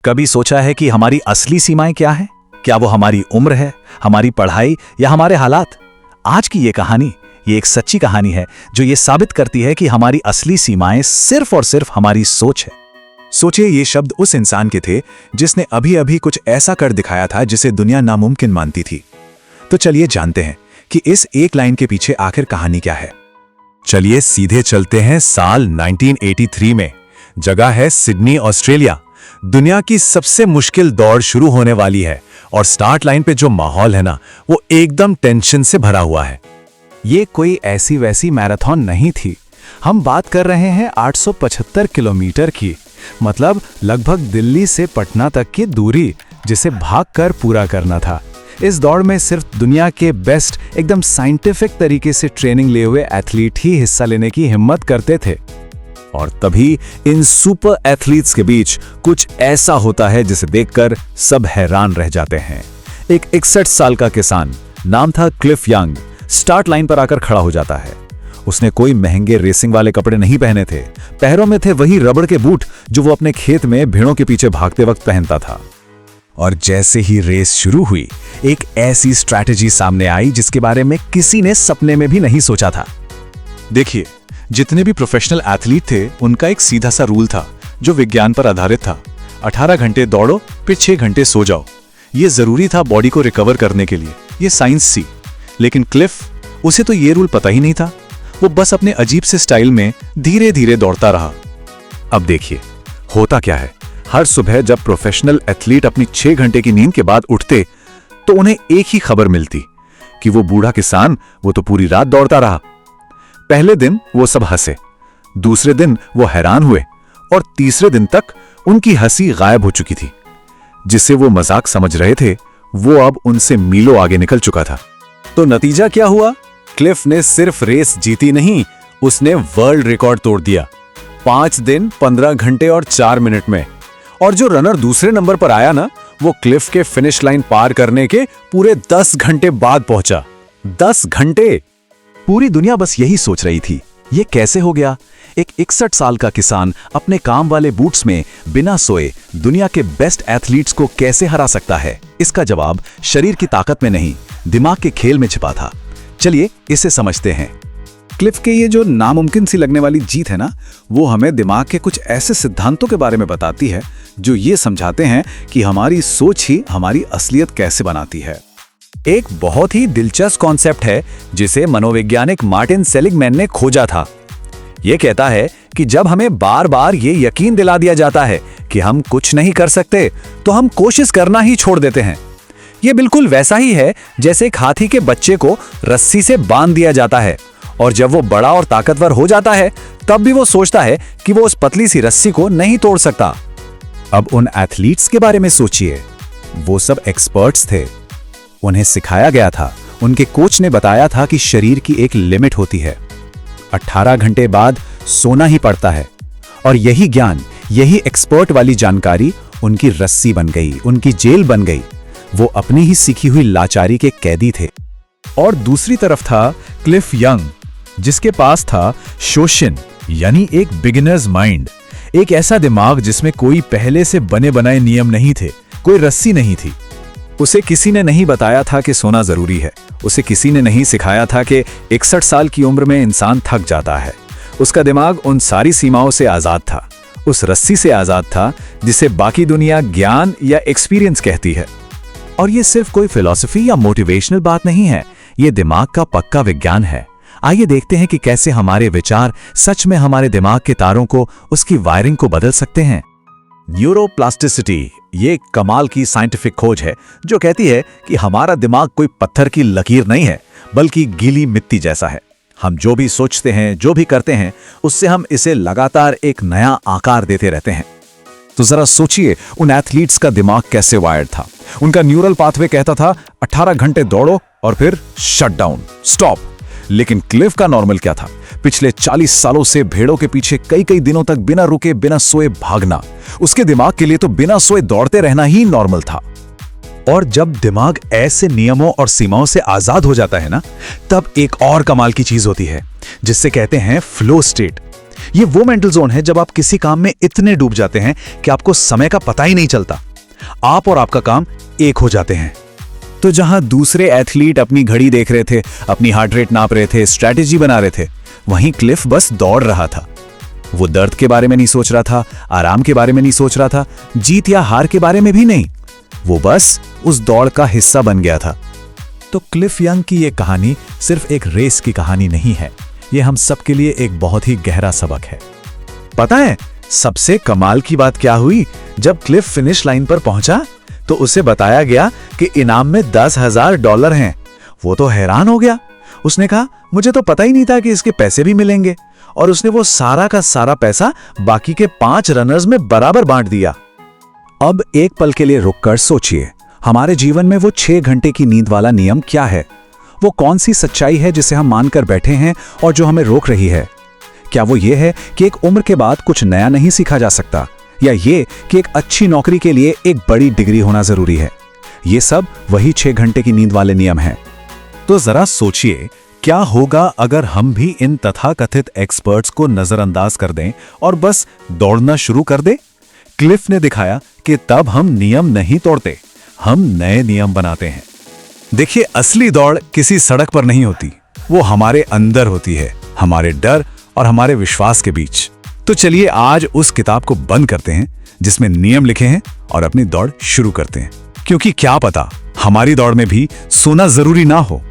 कभी सोचा है कि हमारी असली सीमाएं क्या हैं? क्या वो हमारी उम्र है, हमारी पढ़ाई या हमारे हालात? आज की ये कहानी, ये एक सच्ची कहानी है जो ये साबित करती है कि हमारी असली सीमाएं सिर्फ और सिर्फ हमारी सोच है। सोचिए, ये शब्द उस इंसान के थे जिसने अभी अभी कुछ ऐसा कर दिखाया था जिसे दुनिया नामुमकिन मानती थी। तो चलिए जानते हैं कि इस एक लाइन के पीछे आखिर कहानी क्या है। चलिए सीधे चलते हैं साल 1983 में। जगह है सिडनी, ऑस्ट्रेलिया। दुनिया की सबसे मुश्किल दौड़ शुरू होने वाली है और स्टार्ट लाइन पे जो माहौल है ना, वो एकदम टेंशन से भरा हुआ है। ये कोई ऐसी वैसी मैराथन नहीं थी। हम बात कर रहे हैं 875 किलोमीटर की, मतलब लगभग दिल्ली से पटना तक की दूरी, जिसे भागकर पूरा करना था। इस दौड़ में सिर्फ दुनिया के बेस्ट, एकदम साइंटिफिक तरीके से ट्रेनिंग लिए हुए एथलीट ही हिस्सा लेने की हिम्मत करते थे। और तभी इन सुपर एथलीट्स के बीच कुछ ऐसा होता है जिसे देखकर सब हैरान रह जाते हैं। एक 61 साल का किसान, नाम था क्लिफ यंग, स्टार्ट लाइन पर आकर खड़ा हो जाता है। उसने कोई महंगे रेसिंग वाले कपड़े नहीं पहने थे। पैरों में थे वही रबड़ के बूट जो वो अपने खेत में भेड़ों के पीछे भागते वक्त पहनता था। और जैसे ही रेस शुरू हुई, एक ऐसी स्ट्रैटेजी सामने आई जिसके बारे में किसी ने सपने में भी नहीं सोचा था। देखिए, जितने भी प्रोफेशनल एथलीट थे, उनका एक सीधा सा रूल था जो विज्ञान पर आधारित था। 18 घंटे दौड़ो, फिर 6 घंटे सो जाओ। ये जरूरी था बॉडी को रिकवर करने के लिए। ये साइंस थी। लेकिन क्लिफ, उसे तो ये रूल पता ही नहीं था। वो बस अपने अजीब से स्टाइल में धीरे धीरे दौड़ता रहा। अब देखिए, होता क्या है, हर सुबह जब प्रोफेशनल एथलीट अपनी 6 घंटे की नींद के बाद उठते तो उन्हें एक ही खबर मिलती कि वो बूढ़ा किसान, वो तो पूरी रात दौड़ता रहा। पहले दिन वो सब हंसे, दूसरे दिन वो हैरान हुए और तीसरे दिन तक उनकी हंसी गायब हो चुकी थी। जिसे वो मजाक समझ रहे थे, वो अब उनसे मीलों आगे निकल चुका था। तो नतीजा क्या हुआ? क्लिफ ने सिर्फ रेस जीती नहीं, उसने वर्ल्ड रिकॉर्ड तोड़ दिया। 5 दिन, 15 घंटे और 4 मिनट में। और जो रनर दूसरे नंबर पर आया ना, वो क्लिफ के फिनिश लाइन पार करने के पूरे 10 घंटे बाद पहुंचा। 10 घंटे! पूरी दुनिया बस यही सोच रही थी, ये कैसे हो गया? एक 61 साल का किसान अपने काम वाले बूट्स में बिना सोए दुनिया के बेस्ट एथलीट्स को कैसे हरा सकता है? इसका जवाब शरीर की ताकत में नहीं, दिमाग के खेल में छिपा था। चलिए इसे समझते हैं। क्लिफ के ये जो नामुमकिन सी लगने वाली जीत है ना, वो हमें दिमाग के कुछ ऐसे सिद्धांतों के बारे में बताती है जो ये समझाते हैं कि हमारी सोच ही हमारी असलियत कैसे बनाती है। एक बहुत ही दिलचस्प कॉन्सेप्ट है जिसे मनोवैज्ञानिक मार्टिन सेलिगमैन ने खोजा था। ये कहता है कि जब हमें बार बार ये यकीन दिला दिया जाता है कि हम कुछ नहीं कर सकते, तो हम कोशिश करना ही छोड़ देते हैं। ये बिल्कुल वैसा ही है जैसे एक हाथी के बच्चे को रस्सी से बांध दिया जाता है और जब वो बड़ा और ताकतवर हो जाता है, तब भी वो सोचता है कि वो उस पतली सी रस्सी को नहीं तोड़ सकता। अब उन एथलीट्स के बारे में सोचिए। वो सब एक्सपर्ट्स थे। उन्हें सिखाया गया था, उनके कोच ने बताया था कि शरीर की एक लिमिट होती है। 18 घंटे बाद सोना ही पड़ता है। और यही ज्ञान, यही एक्सपर्ट वाली जानकारी उनकी रस्सी बन गई, उनकी जेल बन गई। वो अपनी ही सीखी हुई लाचारी के कैदी थे। और दूसरी तरफ था क्लिफ यंग, जिसके पास था शोशिन, यानी एक बिगिनर्स माइंड। एक ऐसा दिमाग जिसमें कोई पहले से बने बनाए नियम नहीं थे, कोई रस्सी नहीं थी। उसे किसी ने नहीं बताया था कि सोना जरूरी है। उसे किसी ने नहीं सिखाया था कि 61 साल की उम्र में इंसान थक जाता है। उसका दिमाग उन सारी सीमाओं से आजाद था, उस रस्सी से आजाद था जिसे बाकी दुनिया ज्ञान या एक्सपीरियंस कहती है। और ये सिर्फ कोई फिलॉसफी या मोटिवेशनल बात नहीं है, ये दिमाग का पक्का विज्ञान है। आइए देखते हैं कि कैसे हमारे विचार सच में हमारे दिमाग के तारों को, उसकी वायरिंग को बदल सकते हैं। न्यूरोप्लास्टिसिटी ये एक कमाल की साइंटिफिक खोज है जो कहती है कि हमारा दिमाग कोई पत्थर की लकीर नहीं है, बल्कि गीली मिट्टी जैसा है। हम जो भी सोचते हैं, जो भी करते हैं, उससे हम इसे लगातार एक नया आकार देते रहते हैं। तो जरा सोचिए, उन एथलीट्स का दिमाग कैसे वायर्ड था। उनका न्यूरल पाथवे कहता था 18 घंटे दौड़ो और फिर शट डाउन, स्टॉप। लेकिन क्लिफ का नॉर्मल क्या था? पिछले 40 सालों से भेड़ों के पीछे कई कई दिनों तक बिना रुके, बिना सोए भागना। उसके दिमाग के लिए तो बिना सोए दौड़ते रहना ही नॉर्मल था। और जब दिमाग ऐसे नियमों और सीमाओं से आजाद हो जाता है ना, तब एक और कमाल की चीज होती है जिससे कहते हैं फ्लो स्टेट। ये वो मेंटल जोन है जब आप किसी काम में इतने डूब जाते हैं कि आपको समय का पता ही नहीं चलता। आप और आपका काम एक हो जाते हैं। तो जहां दूसरे एथलीट अपनी घड़ी देख रहे थे, अपनी हार्ट रेट नाप रहे थे, स्ट्रैटेजी बना रहे थे, वहीं क्लिफ बस दौड़ रहा था। वो दर्द के बारे में नहीं सोच रहा था, आराम के बारे में नहीं सोच रहा था, जीत या हार के बारे में भी नहीं। वो बस उस दौड़ का हिस्सा बन गया था। तो क्लिफ यंग की ये कहानी सिर्फ एक रेस की कहानी नहीं है, ये हम सबके लिए एक बहुत ही गहरा सबक है। पता है सबसे कमाल की बात क्या हुई? जब क्लिफ फिनिश लाइन पर पहुंचा तो उसे बताया गया कि इनाम में $10,000 हैं। वो तो हैरान हो गया। उसने कहा, मुझे तो पता ही नहीं था कि इसके पैसे भी मिलेंगे। और उसने वो सारा का सारा पैसा बाकी के 5 रनर्स में बराबर बांट दिया। अब एक पल के लिए रुककर सोचिए, हमारे जीवन में वो 6 घंटे की नींद वाला नियम क्या है? वो कौन सी सच्चाई है जिसे हम मानकर बैठे हैं और जो हमें रोक रही है? क्या वो ये है कि एक उम्र के बाद कुछ नया नहीं सीखा जा सकता, या ये कि एक अच्छी नौकरी के लिए एक बड़ी डिग्री होना जरूरी है? ये सब वही 6 घंटे की नींद वाले नियम हैं। तो जरा सोचिए, क्या होगा अगर हम भी इन तथाकथित एक्सपर्ट्स को नजरअंदाज कर दें और बस दौड़ना शुरू कर दें? क्लिफ ने दिखाया कि तब हम नियम नहीं तोड़ते, हम नए नियम बनाते हैं। देखिए, असली दौड़ किसी सड़क पर नहीं होती, वो हमारे अंदर होती है, हमारे डर और हमारे विश्वास के बीच। तो चलिए आज उस किताब को बंद करते हैं जिसमें नियम लिखे हैं और अपनी दौड़ शुरू करते हैं, क्योंकि क्या पता हमारी दौड़ में भी सोना जरूरी ना हो।